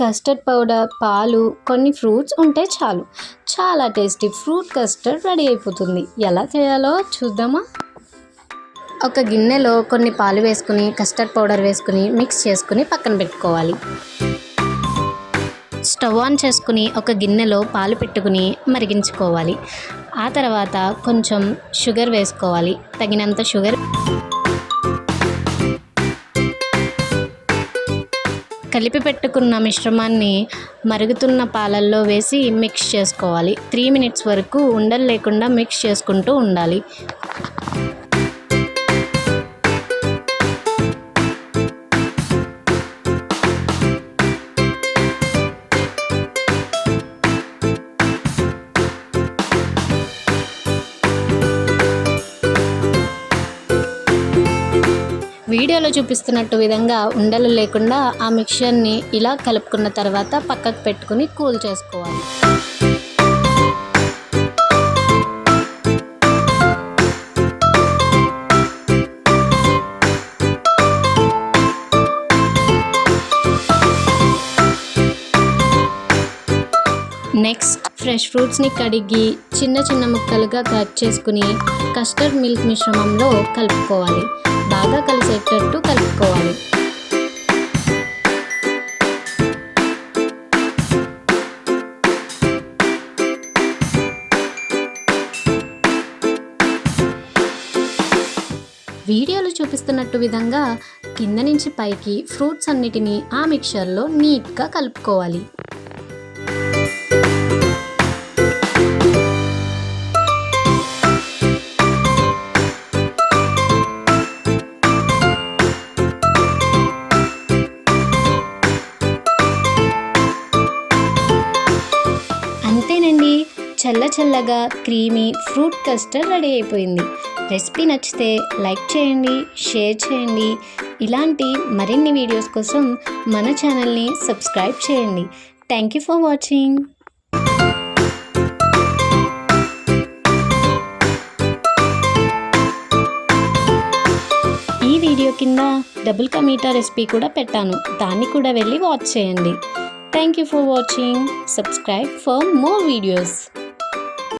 Custard powder, పాలు, కొన్ని fruits ఉంటే చాలు. చాలా టేస్టీ ఫ్రూట్ కస్టర్డ్ రెడీ అయిపోతుంది. ఎలా చేయాలో చూద్దామా? ఒక గిన్నెలో కొన్ని పాలు వేసుకుని కస్టర్డ్ పౌడర్ వేసుకుని మిక్స్ చేసుకుని పక్కన పెట్టుకోవాలి. స్టవ్ ఆన్ చేసుకుని ఒక గిన్నెలో పాలు పెట్టుకుని మరిగించుకోవాలి. ఆ తర్వాత కొంచెం షుగర్ వేసుకోవాలి, తగినంత షుగర్. కలిపి పెట్టుకున్న మిశ్రమాన్ని మరుగుతున్న పాలల్లో వేసి మిక్స్ చేసుకోవాలి. 3 మినిట్స్ వరకు ఉండలు లేకుండా మిక్స్ చేసుకుంటూ ఉండాలి. వీడియోలో చూపిస్తున్నట్టు విధంగా ఉండలు లేకుండా ఆ మిక్చర్ని ఇలా కలుపుకున్న తర్వాత పక్కకు పెట్టుకుని కూల్ చేసుకోవాలి. నెక్స్ట్ ఫ్రెష్ ఫ్రూట్స్ని కడిగి చిన్న చిన్న ముక్కలుగా కట్ చేసుకుని కస్టర్డ్ మిల్క్ మిశ్రమంలో కలుపుకోవాలి. బాగా కలిసేటట్టు కలుపుకోవాలి. వీడియోలో చూపిస్తున్నట్టు విధంగా కింద నుంచి పైకి ఫ్రూట్స్ అన్నిటినీ ఆ మిక్చర్లో నీట్గా కలుపుకోవాలి. అంతేనండి, చల్ల చల్లగా క్రీమీ ఫ్రూట్ కస్టర్డ్ రెడీ అయిపోయింది. రెసిపీ నచ్చితే లైక్ చేయండి, షేర్ చేయండి. ఇలాంటి మరిన్ని వీడియోస్ కోసం మన ఛానల్ని సబ్స్క్రైబ్ చేయండి. Thank you for watching. ఈ వీడియో కింద డబుల్ కా మీఠా రెసిపీ కూడా పెట్టాను, దాన్ని కూడా వెళ్ళి వాచ్ చేయండి. Thank you for watching. Subscribe for more videos.